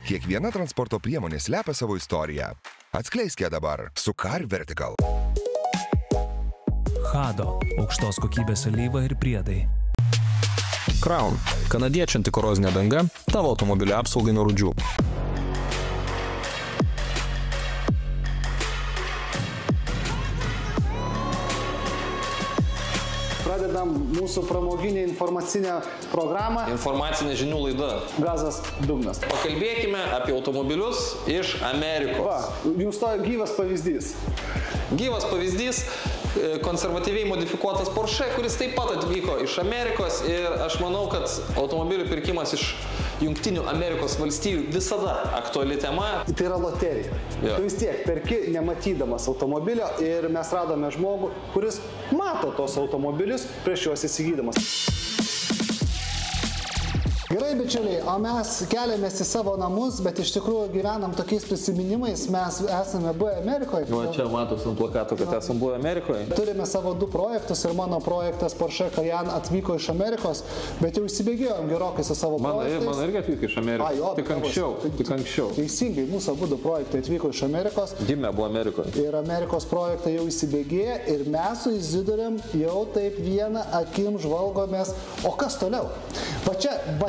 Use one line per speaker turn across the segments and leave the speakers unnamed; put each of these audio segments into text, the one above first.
Kiekviena transporto priemonė slepia savo istoriją. Atskleisk ją dabar su Car Vertical.
Hado – aukštos kokybės alyva ir priedai.
Crown – kanadiečių antikorozinė danga, tavo automobilio apsaugai nuo rūdžių.
Pradedam mūsų pramoginę informacinę programą.
Informacinė žinių laida.
Gazas dugnas.
Pakalbėkime apie automobilius iš Amerikos.
Va, jums to gyvas pavyzdys.
Gyvas pavyzdys – konservatyviai modifikuotas Porsche, kuris taip pat atvyko iš Amerikos ir aš manau, kad automobilių pirkimas iš Jungtinių Amerikos valstijų visada aktuali tema.
Tai yra loterija.
Ja.
Tu vis tiek perki nematydamas automobilio ir mes radome žmogų, kuris mato tos automobilius prieš juos įsigydamas. Gerai, bičiuliai, o mes keliamės į savo namus, bet iš tikrųjų gyvenam tokiais prisiminimais, mes esame buvę Amerikoje.
Va, čia matos ant plakato, kad esame buvę Amerikoje.
Turime savo 2 projektus ir mano projektas Porsche Cayenne atvyko iš Amerikos, bet jau įsibėgėjom gerokai su savo projektais.
Man irgi atvyko iš Amerikos.
Jo,
tik anksčiau.
Teisingai, mūsų abu 2 projektai atvyko iš Amerikos.
Gimė buvo Amerikoje.
Ir Amerikos projektai jau įsibėgėja ir mes su Izidorium jau taip vieną akim žvalgomės, o kas toliau? Va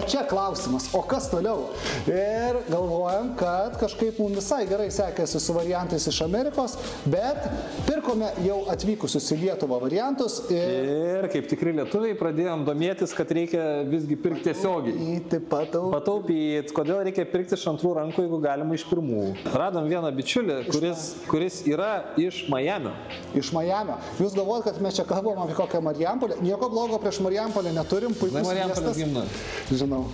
čia klausimas, o kas toliau? Ir galvojam, kad kažkaip mums visai gerai sekėsi su variantais iš Amerikos, bet pirkome jau atvykusius į Lietuvą variantus.
Ir kaip tikri lietuviai pradėjom domėtis, kad reikia visgi pirkti tiesiogiai. Pataupyti. Kodėl reikia pirkti iš antrų rankų, jeigu galima iš pirmų? Radom vieną bičiulį, kuris yra iš Majamio.
Iš Majamio. Jūs galvojat, kad mes čia kalbam apie kokią Marijampolę? Nieko blogo prieš Marijampolę neturim, puikus miestas. Žinau.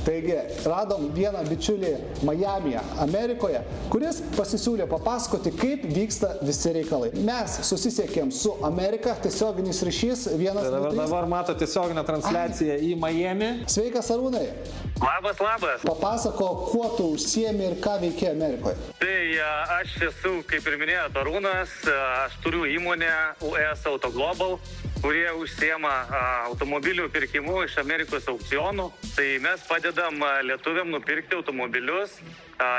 Taigi, radom vieną bičiulį Majamyje, Amerikoje, kuris pasisiūlė papasakoti, kaip vyksta visi reikalai. Mes susisiekėm su Amerika, tiesioginis ryšys, vienas
Dabar mato tiesioginę transliaciją į Miami.
Sveikas, Arūnai.
Labas.
Papasako, kuo tu užsiemi ir ką veiki Amerikoje.
Tai aš esu, kaip ir minėjot, Arūnas, aš turiu įmonę US Auto Global, kurie užsiema automobilių pirkimu iš Amerikos aukcionų. Tai mes padedam lietuviam nupirkti automobilius,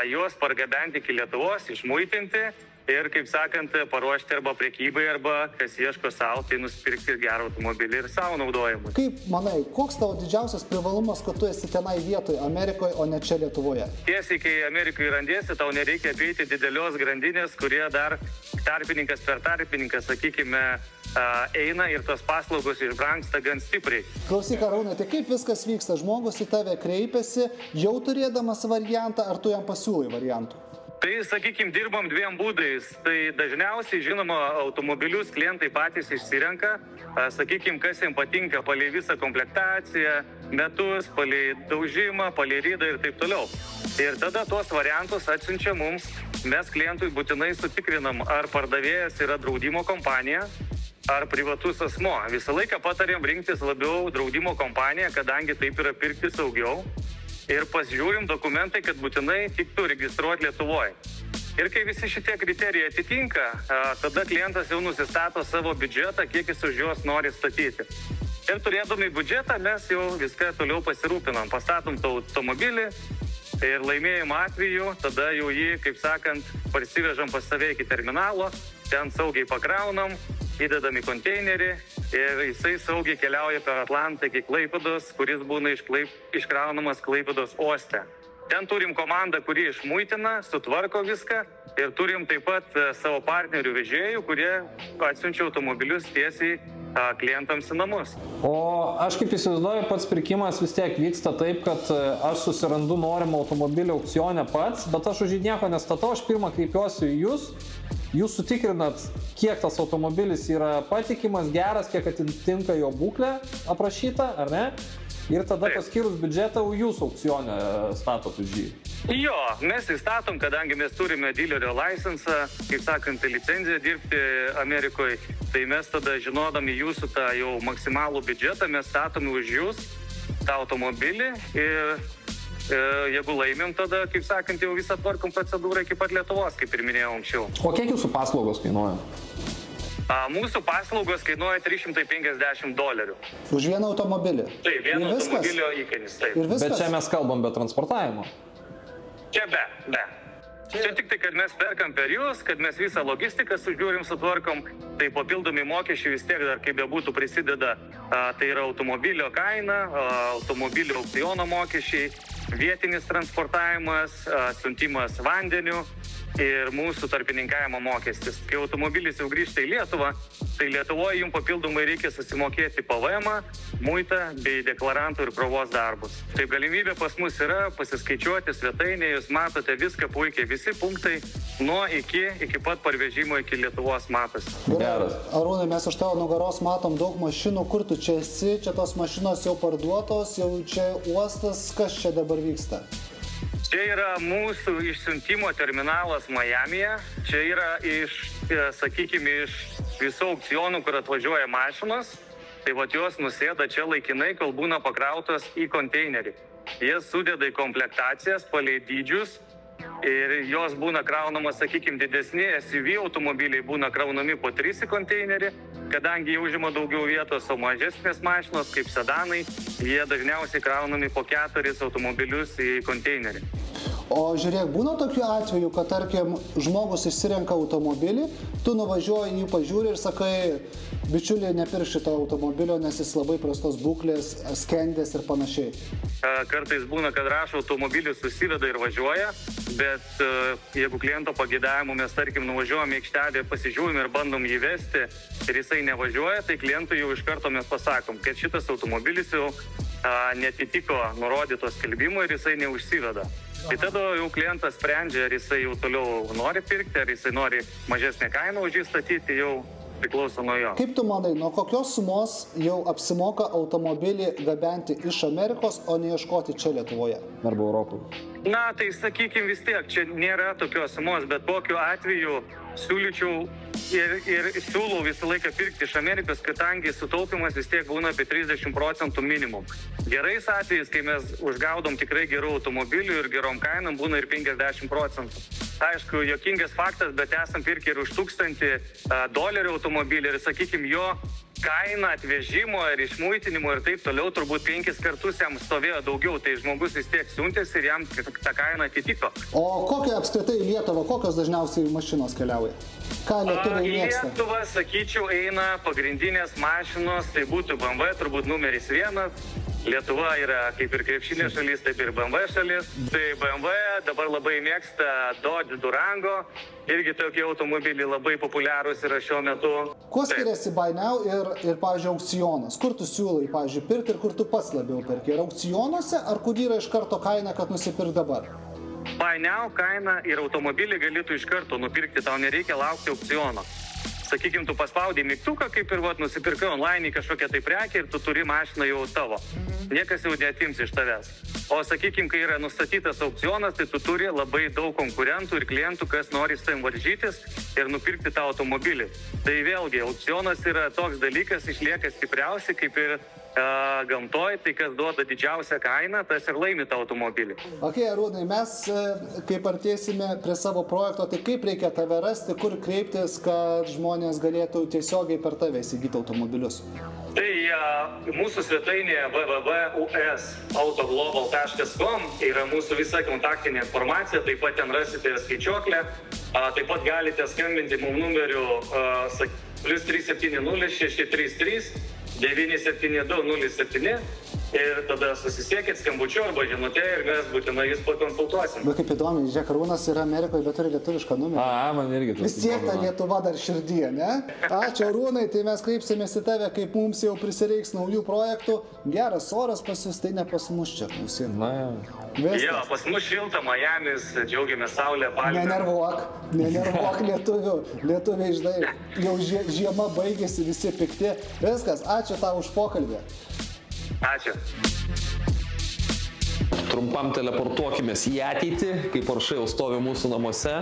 juos pargabenti iki Lietuvos, išmuitinti ir, kaip sakant, paruošti arba prekybai, arba kas ieško savo, tai nusipirkti gerą automobilį ir savo naudojimui.
Kaip manai, koks tavo didžiausias privalumas, kad tu esi tenai vietoje Amerikoje, o ne čia Lietuvoje?
Tiesiai, kai Amerikoje randėsi, tau nereikia apeiti didelios grandinės, kurie dar tarpininkas per tarpininką, sakykime, eina ir tos paslaugos išbrangsta gan stipriai.
Klausyk, Arūnai, tai kaip viskas vyksta? Žmogus į tave kreipiasi, jau turėdamas variantą, ar tu jam pasiūlai variantų?
Tai, sakykime, dirbam 2 būdais. Tai dažniausiai, žinoma, automobilius klientai patys išsirenka, sakykime, kas jiems patinka palei visą komplektaciją, metus, palei daužimą, palei rydą ir taip toliau. Ir tada tuos variantus atsiunčia mums, mes klientui būtinai sutikrinam, ar pardavėjas yra draudimo kompanija, ar privatus asmuo. Visą laiką patarėm rinktis labiau draudimo kompaniją, kadangi taip yra pirkti saugiau. Ir pasižiūrim dokumentai, kad būtinai tiktų registruoti Lietuvoje. Ir kai visi šitie kriterijai atitinka, tada klientas jau nusistato savo biudžetą, kiek jis už juos nori statyti. Ir turėdami biudžetą mes jau viską toliau pasirūpinam. Pastatom tą automobilį ir laimėjimo atveju, tada jau jį, kaip sakant, parsivežam pas save iki terminalo, ten saugiai pakraunam, įdedam į konteinerį ir jisai saugiai keliauja per Atlantą iki Klaipėdos, kuris būna iškraunamas Klaipėdos uoste. Ten turim komandą, kuri išmuitina, sutvarko viską ir turim taip pat savo partnerių vežėjų, kurie atsiunčia automobilius tiesiai klientams į namus.
O aš kaip įsivaizduoju, pats pirkimas vis tiek vyksta taip, kad aš susirandu norimą automobilį aukcione pats, bet aš už jį nieko nestatau, aš pirmą kreipiuosi į jūs sutikrinat, kiek tas automobilis yra patikimas, geras, kiek atitinka jo būklę aprašyta, ar ne? Ir tada paskyrus biudžetą, jūs aukcione statot už jį.
Jo, mes įstatom, kadangi mes turime dealerio licensą, kaip sakant, licenciją dirbti Amerikoje, tai mes tada žinodami jūsų tą jau maksimalų biudžetą, mes statome už jūs tą automobilį ir jeigu laimim, tada, kaip sakant, jau visą tvarkom procedūrą iki pat Lietuvos, kaip ir minėjau anksčiau.
O kiek jūsų paslaugos kainuoja?
Mūsų paslaugos kainuoja $350.
Už vieną automobilį?
Taip, vieno automobilio įkainis, taip.
Bet čia mes kalbam be transportavimo.
Čia be. Čia tik tai, kad mes perkam per jūs, kad mes visą logistiką sužiūrim, sutvarkom, tai papildomi mokesčiai vis tiek dar kaip bebūtų prisideda, tai yra automobilio kaina, automobilio aukciono mokesčiai, vietinis transportavimas, siuntimas vandeniu ir mūsų tarpininkavimo mokestis. Kai automobilis jau grįžta į Lietuvą, tai Lietuvoje jums papildomai reikia susimokėti PVM-ą, muitą bei deklarantų ir krovos darbus. Tai galimybė pas mus yra pasiskaičiuoti svetainėje, jūs matote viską puikiai, visi punktai nuo iki pat parvežimo iki Lietuvos matosi.
Geras. Arūnai, mes už tavo nugaros matom daug mašinų, kur tu čia esi, čia tos mašinos jau parduotos, jau čia uostas, kas čia dabar vyksta?
Čia yra mūsų išsiuntimo terminalas Majamyje. Čia yra iš visų aukcionų, kur atvažiuoja mašinos. Tai vat jos nusėda čia laikinai, kol būna pakrautos į konteinerį. Jie sudeda į komplektacijas, palei dydžius ir jos būna kraunamos, didesni SUV automobiliai būna kraunami po 3 į konteinerį, kadangi jie užima daugiau vietos, o mažesnės mašinos, kaip sedanai, jie dažniausiai kraunami po 4 automobilius į konteinerį.
O žiūrėk, būna tokių atvejų, kad tarkim žmogus išsirenka automobilį, tu nuvažiuoji jį pažiūri ir sakai, bičiuliai, nepirk šito automobilio, nes jis labai prastos būklės, skendės ir panašiai.
Kartais būna, kad rašo automobilis susiveda ir važiuoja, bet jeigu kliento pageidavimu mes, tarkim, nuvažiuojame į aikštelę, pasižiūrim ir bandom jį vesti ir jisai nevažiuoja, tai klientui jau iš karto mes pasakom, kad šitas automobilis jau netitiko nurodyto skelbimo ir jisai neužsiveda. Tai tada jau klientas sprendžia, ar jisai jau toliau nori pirkti, ar jisai nori mažesnę kainą už jį statyti, jau priklauso nuo jo.
Kaip tu manai, nuo kokios sumos jau apsimoka automobilį gabenti iš Amerikos, o neieškoti čia Lietuvoje?
Arba Europoje?
Na, tai sakykim vis tiek, čia nėra tokios sumos, bet kokiu atveju siūlyčiau ir siūlau visą laiką pirkti iš Amerikos, kadangi sutaupimas vis tiek būna apie 30% minimum. Gerais atvejais, kai mes užgaudom tikrai gerų automobilių ir gerom kainom, būna ir 50%. Aišku, jokingas faktas, bet esam pirkę ir už $1000 automobilį ir, sakykim, jo kaina atvežimo ir išmuitinimo ir taip toliau turbūt 5 kartus jam stovėjo daugiau, tai žmogus vis tiek siuntėsi ir jam ta kaina atitiko.
O kokia apskritai Lietuva, kokios dažniausiai mašinos keliauja? Ką lietuviai mėgsta?
Lietuva, sakyčiau, eina pagrindinės mašinos, tai būtų BMW turbūt numeris 1. Lietuva yra kaip ir krepšinė šalis, taip ir BMW šalis. Tai BMW dabar labai mėgsta Dodge Durango, irgi tokie automobiliai labai populiarūs yra šiuo metu.
Kuo skiriasi Buy Now ir pavyzdžiui, aukcionas? Kur tu siūlai, pavyzdžiui, pirkti ir kur tu pats labiau perki? Ir aukcionuose, ar kur yra iš karto kaina, kad nusipirk dabar?
Buy Now kaina ir automobilį galėtų iš karto nupirkti, tau nereikia laukti aukciono. Sakykim, tu paspaudai mygtuką, kaip ir nusipirkai online į kažkokią tai prekę ir tu turi mašiną jau tavo. Niekas jau neatims iš tavęs. O sakykim, kai yra nustatytas aukcionas, tai tu turi labai daug konkurentų ir klientų, kas nori su tavim varžytis ir nupirkti tą automobilį. Tai vėlgi, aukcionas yra toks dalykas, išlieka stipriausiai, kaip ir gamtoj, tai kas duoda didžiausią kainą, tas ir laimi tą automobilį.
Ok, Arūnai, mes kaip artėsime prie savo projekto, tai kaip reikia tave rasti, kur kreiptis, kad žmonės galėtų tiesiogiai per tave įsigyti automobilius?
Tai mūsų svetainėje www.usautoglobal.com yra mūsų visa kontaktinė informacija, taip pat ten rasite skaičiuoklę, taip pat galite skambinti mums numeriu +370 633 97207 ir tada susisiekit skambučiu arba žinute ir mes būtinai jūs pakonsultuosim.
Bet kaip įdomi, žiūrėk, Arūnas yra Amerikoje, bet turi lietuvišką numerį.
Man irgi tas.
Vis tiek ta Lietuva dar širdyje, ne? Ačiū, Arūnai, tai mes kreipsimės į tave, kaip mums jau prisireiks naujų projektų. Geras oras pas jūs, tai ne pas mus čia, klausim.
Jo, pas mus šilta, Majamis, džiaugiamės saulė, palmė.
Nenervuok lietuvių. Lietuviai, žinai, jau žiema baigėsi, visi pikti. Viskas, ačiū tau už pokalbį.
Ačiū.
Trumpam teleportuokimės į ateitį, kai Porsche jau stovi mūsų namuose.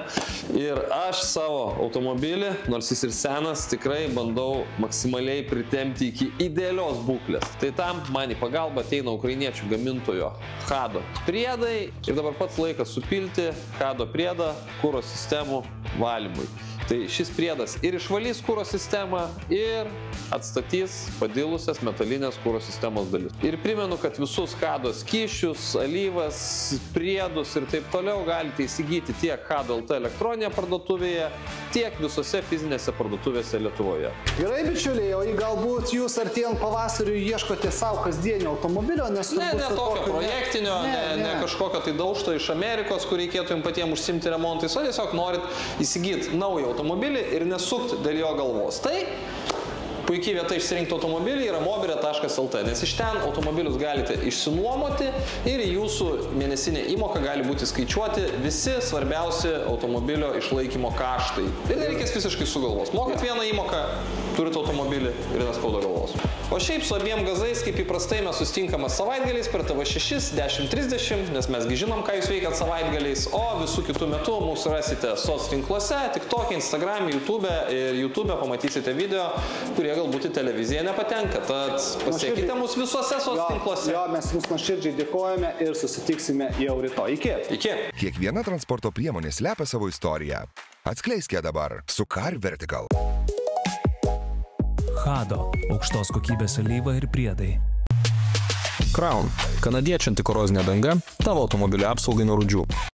Ir aš savo automobilį, nors jis ir senas, tikrai bandau maksimaliai pritempti iki idealios būklės. Tai tam man į pagalbą ateina ukrainiečių gamintojo Hado priedai. Ir dabar pats laikas supilti Hado priedą kuro sistemų valymui. Tai šis priedas ir išvalys kuro sistemą ir atstatys padilusias metalinės kuro sistemos dalis. Ir primenu, kad visus Hado skysčius, alyvas, priedus ir taip toliau galite įsigyti tiek Hado.lt elektroninėje parduotuvėje, tiek visose fizinėse parduotuvėse Lietuvoje.
Gerai, bičiuliai, o galbūt jūs artėjant pavasariui ieškote savo kasdienio automobilio, nes...
Ne tokio projektinio, ne kažkokio tai daužto iš Amerikos, kur reikėtų jums patiems užsimti remontais, o tiesiog norit įsigyti naują automobilį ir nesukti dėl jo galvos. Tai puikiai vieta išsirinkti automobilį yra mobile.lt, nes iš ten automobilius galite išsinuomoti ir jūsų mėnesinė įmoka gali būti skaičiuoti visi svarbiausi automobilio išlaikymo kaštai. Ir nereikės visiškai sugalvos. Mokat vieną įmoką, turite automobilį ir neskauda galvos. O šiaip su abiem gazais, kaip įprastai, mes susitinkame savaitgaliais per TV6 10:30, nes mesgi žinom, ką jūs veikiat savaitgaliais, o visų kitų metų mūsų rasite soc tinkluose, TikTok'e, Instagram'e, YouTube'e pamatysite video, kurie galbūt į televiziją nepatenka. Tad pasiekite mus visuose soc tinkluose.
Jo, mes jums nuoširdžiai dėkojame ir susitiksime jau rytoj. Iki.
Kiekviena transporto priemonė slepia savo istoriją. Atskleiskite dabar su Car Vertical.
Hado – aukštos kokybės alyva ir priedai.
Crown – kanadiečių antikorozinė danga tavo automobilio apsaugai nuo rūdžių.